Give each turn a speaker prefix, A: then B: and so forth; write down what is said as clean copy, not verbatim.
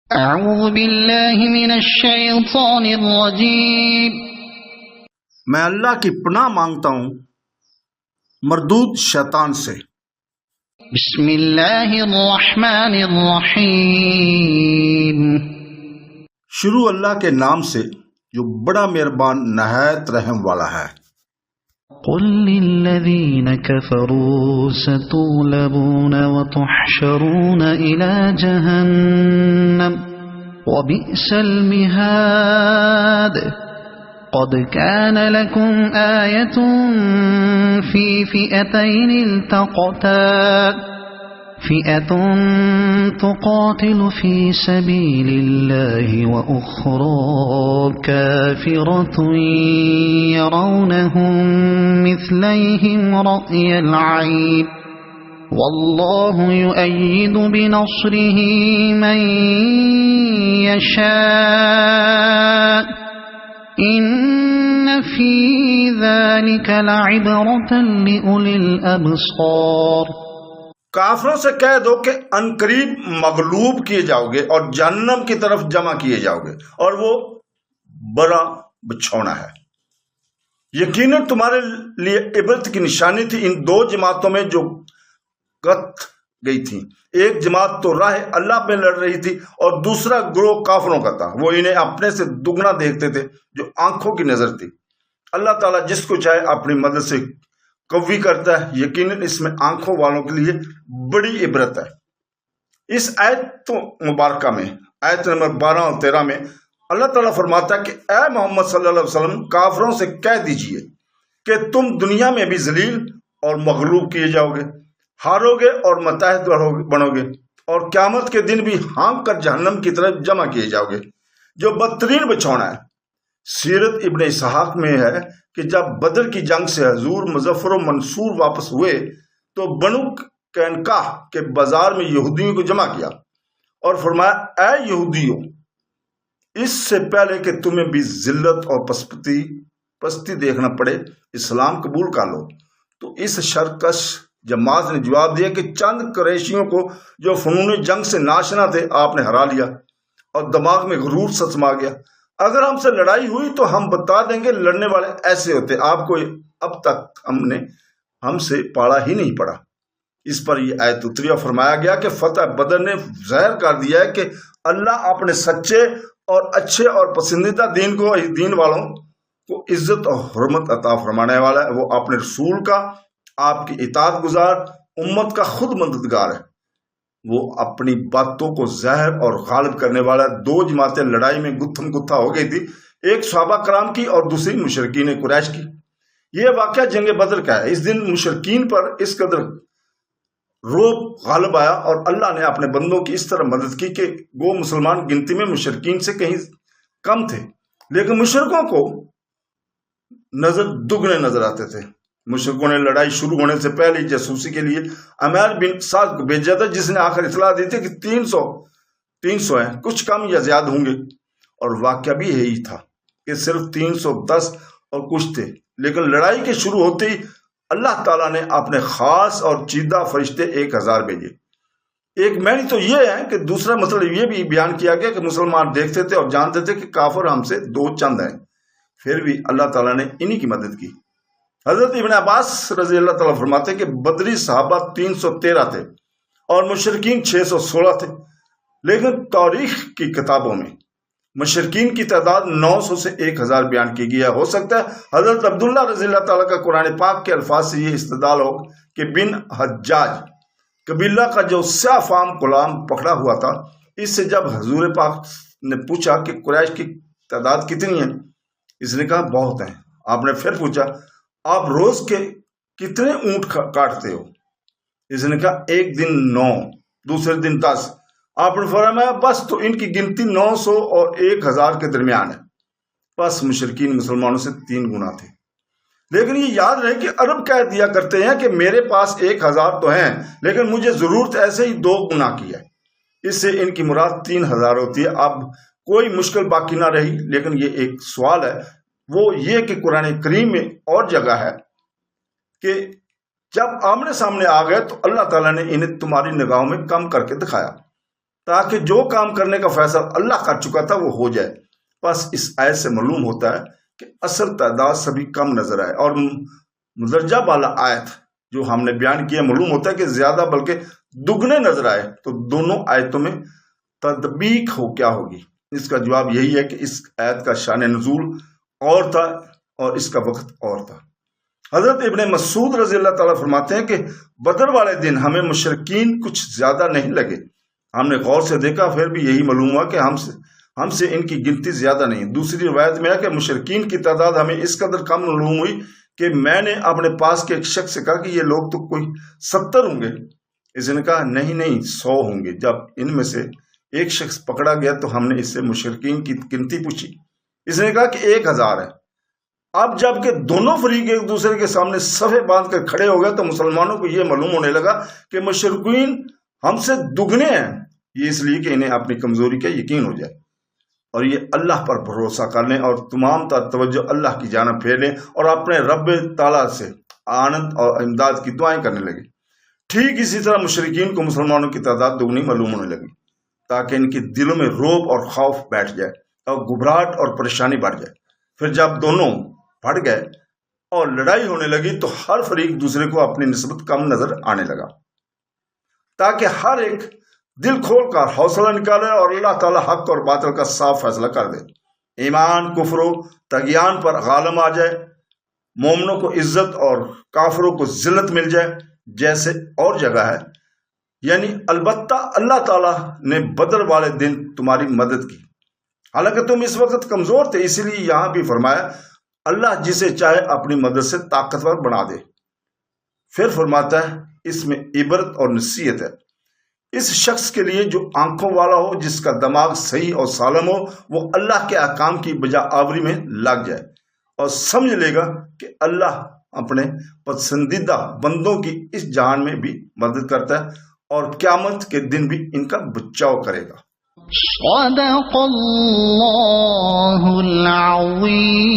A: اعوذ باللہ من الشیطان الرجیم۔
B: میں اللہ کی پناہ مانگتا ہوں مردود شیطان سے۔
A: بسم اللہ الرحمن الرحیم۔
B: شروع اللہ کے نام سے جو بڑا مہربان نہایت رحم والا ہے۔
A: قل للذین کفروا ستغلبون وتحشرون الى جہنم وبئس المہاد۔ قد كان لكم آية في فئتين التقتا فئة تقاتل في سبيل الله وأخرى كافرة يرونهم مثليهم رأي العين والله يؤيد بنصره من يشاء إن في ذلك لعبرة لأولي الأبصار۔
B: کافروں سے کہہ دو کہ عنقریب مغلوب کیے جاؤ گے اور جہنم کی طرف جمع کیے جاؤ گے، اور وہ بڑا بچھونا ہے۔ یقیناً تمہارے لیے عبرت کی نشانی تھی ان دو جماعتوں میں جو قت گئی تھیں۔ ایک جماعت تو راہ اللہ پہ لڑ رہی تھی اور دوسرا گروہ کافروں کا تھا۔ وہ انہیں اپنے سے دگنا دیکھتے تھے جو آنکھوں کی نظر تھی۔ اللہ تعالیٰ جس کو چاہے اپنی مدد سے قوی کرتا ہے۔ یقیناً اس میں آنکھوں والوں کے لیے بڑی عبرت ہے۔ اس آیت مبارکہ میں آیت نمبر 12 اور 13 میں اللہ تعالیٰ فرماتا ہے کہ اے محمد صلی اللہ علیہ وسلم کافروں سے کہہ دیجئے کہ تم دنیا میں بھی ذلیل اور مغلوب کیے جاؤ گے، ہارو گے اور متحد بنو گے، اور قیامت کے دن بھی ہانک کر جہنم کی طرف جمع کیے جاؤ گے جو بدترین بچھونا ہے۔ سیرت ابن اسحاق میں ہے کہ جب بدر کی جنگ سے حضور مظفر و منصور واپس ہوئے تو بنو قینقاع کے بازار میں یہودیوں کو جمع کیا اور فرمایا اے یہودیوں، اس سے پہلے کہ تمہیں بھی ذلت اور پستی دیکھنا پڑے اسلام قبول کر لو۔ تو اس شرکش جماعت نے جواب دیا کہ چند قریشیوں کو جو فنون جنگ سے ناشنا تھے آپ نے ہرا لیا اور دماغ میں غرور سما گیا۔ اگر ہم سے لڑائی ہوئی تو ہم بتا دیں گے لڑنے والے ایسے ہوتے، آپ کو اب تک ہم سے پاڑا ہی نہیں پڑا۔ اس پر یہ آیت اتری اور فرمایا گیا کہ فتح بدر نے ظاہر کر دیا ہے کہ اللہ اپنے سچے اور اچھے اور پسندیدہ دین والوں کو عزت اور حرمت عطا فرمانے والا ہے۔ وہ اپنے رسول کا، آپ کی اطاعت گزار امت کا خود مددگار ہے۔ وہ اپنی باتوں کو ظاہر اور غالب کرنے والا۔ دو جماعتیں لڑائی میں گتھم گتھا ہو گئی تھی، ایک صحابہ کرام کی اور دوسری مشرکین قریش کی۔ یہ واقعہ جنگ بدر کا ہے۔ اس دن مشرکین پر اس قدر روب غالب آیا اور اللہ نے اپنے بندوں کی اس طرح مدد کی کہ وہ مسلمان گنتی میں مشرکین سے کہیں کم تھے، لیکن مشرکوں کو دگنے نظر آتے تھے۔ مشرکوں نے لڑائی شروع ہونے سے پہلے جاسوسی کے لیے عمیر بن سعد کو بھیجا تھا، جس نے آخر اطلاع دی تھی کہ 300 ہیں، کچھ کم یا زیادہ ہوں گے، اور واقعہ بھی یہی تھا کہ صرف 310 اور کچھ تھے۔ لیکن لڑائی کے شروع ہوتے ہی اللہ تعالیٰ نے اپنے خاص اور چیدہ فرشتے 1000 بھیجے۔ ایک معنی تو یہ ہے کہ دوسرا مسئلہ یہ بھی بیان کیا گیا کہ مسلمان دیکھتے تھے اور جانتے تھے کہ کافر ہم سے دو چند ہیں، پھر بھی اللہ تعالیٰ نے انہی کی مدد کی۔ حضرت ابن عباس رضی اللہ تعالیٰ فرماتے کہ بدری صحابہ 313 تھے اور مشرکین 616 تھے، لیکن تاریخ کی کتابوں میں مشرکین کی تعداد 900 سے 1000 بیان کی گئی ہے۔ ہو سکتا ہے حضرت عبداللہ رضی اللہ تعالیٰ کا قرآن پاک کے الفاظ سے یہ استدلال ہو کہ بن حجاج قبیلہ کا جو سیاہ فام غلام پکڑا ہوا تھا، اس سے جب حضور پاک نے پوچھا کہ قریش کی تعداد کتنی ہے، اس نے کہا بہت ہیں۔ آپ نے پھر پوچھا آپ روز کے کتنے اونٹ کاٹتے ہو؟ اس نے کہا ایک دن 9، دوسرے دن 10۔ آپ نے فرمایا بس تو ان کی گنتی 900 اور 1000 کے درمیان ہے۔ بس مشرکین مسلمانوں سے 3 گنا تھے۔ لیکن یہ یاد رہے کہ عرب کہہ دیا کرتے ہیں کہ میرے پاس 1000 تو ہیں، لیکن مجھے ضرورت ایسے ہی 2 گنا کی ہے۔ اس سے ان کی مراد 3000 ہوتی ہے۔ اب کوئی مشکل باقی نہ رہی، لیکن یہ ایک سوال ہے، وہ یہ کہ قرآن کریم میں اور جگہ ہے کہ جب آمنے سامنے آ گئے تو اللہ تعالیٰ نے انہیں تمہاری نگاہوں میں کم کر کے دکھایا تاکہ جو کام کرنے کا فیصلہ اللہ کر چکا تھا وہ ہو جائے۔ بس اس آیت سے معلوم ہوتا ہے کہ اصل تعداد سبھی کم نظر آئے، اور مدرجہ بالا آیت جو ہم نے بیان کیا معلوم ہوتا ہے کہ زیادہ بلکہ دگنے نظر آئے۔ تو دونوں آیتوں میں تطبیق کیا ہوگی؟ اس کا جواب یہی ہے کہ اس آیت کا شان نزول اور تھا اور اس کا وقت اور تھا۔ حضرت ابن مسعود رضی اللہ تعالیٰ فرماتے ہیں کہ بدر والے دن ہمیں مشرکین کچھ زیادہ نہیں لگے، ہم نے غور سے دیکھا پھر بھی یہی معلوم ہوا کہ ہم سے ان کی گنتی زیادہ نہیں۔ دوسری روایت میں ہے کہ مشرکین کی تعداد ہمیں اس قدر کم معلوم ہوئی کہ میں نے اپنے پاس کے ایک شخص سے کہا کہ یہ لوگ تو کوئی 70 ہوں گے۔ اس نے کہا نہیں 100 ہوں گے۔ جب ان میں سے ایک شخص پکڑا گیا تو ہم نے اس سے مشرکین کی گنتی پوچھی، اس نے کہا کہ 1000 ہے۔ اب جب کہ دونوں فریق ایک دوسرے کے سامنے صفیں باندھ کر کھڑے ہو گئے تو مسلمانوں کو یہ معلوم ہونے لگا کہ مشرکین ہم سے دگنے ہیں، یہ اس لیے کہ انہیں اپنی کمزوری کا یقین ہو جائے اور یہ اللہ پر بھروسہ کر لیں اور تمام توجہ اللہ کی جانب پھیر لیں اور اپنے رب تعالیٰ سے آنت اور امداد کی دعائیں کرنے لگے۔ ٹھیک اسی طرح مشرکین کو مسلمانوں کی تعداد دگنی معلوم ہونے لگی تاکہ ان کے دلوں میں رعب اور خوف بیٹھ جائے اور گھبراہٹ اور پریشانی بڑھ جائے۔ پھر جب دونوں بڑھ گئے اور لڑائی ہونے لگی تو ہر فریق دوسرے کو اپنی نسبت کم نظر آنے لگا، تاکہ ہر ایک دل کھول کر حوصلہ نکالے اور اللہ تعالیٰ حق اور باطل کا صاف فیصلہ کر دے، ایمان کفر و طغیان پر غالب آ جائے، مومنوں کو عزت اور کافروں کو ذلت مل جائے جیسے اور جگہ ہے۔ یعنی البتہ اللہ تعالیٰ نے بدر والے دن تمہاری مدد کی، حالانکہ تم اس وقت کمزور تھے، اسی لیے یہاں بھی فرمایا اللہ جسے چاہے اپنی مدد سے طاقتور بنا دے۔ پھر فرماتا ہے اس میں عبرت اور نصیحت ہے اس شخص کے لیے جو آنکھوں والا ہو، جس کا دماغ صحیح اور سالم ہو، وہ اللہ کے احکام کی بجا آوری میں لگ جائے اور سمجھ لے گا کہ اللہ اپنے پسندیدہ بندوں کی اس جہان میں بھی مدد کرتا ہے اور قیامت کے دن بھی ان کا بچاؤ کرے گا۔
A: صدق اللہ العظیم۔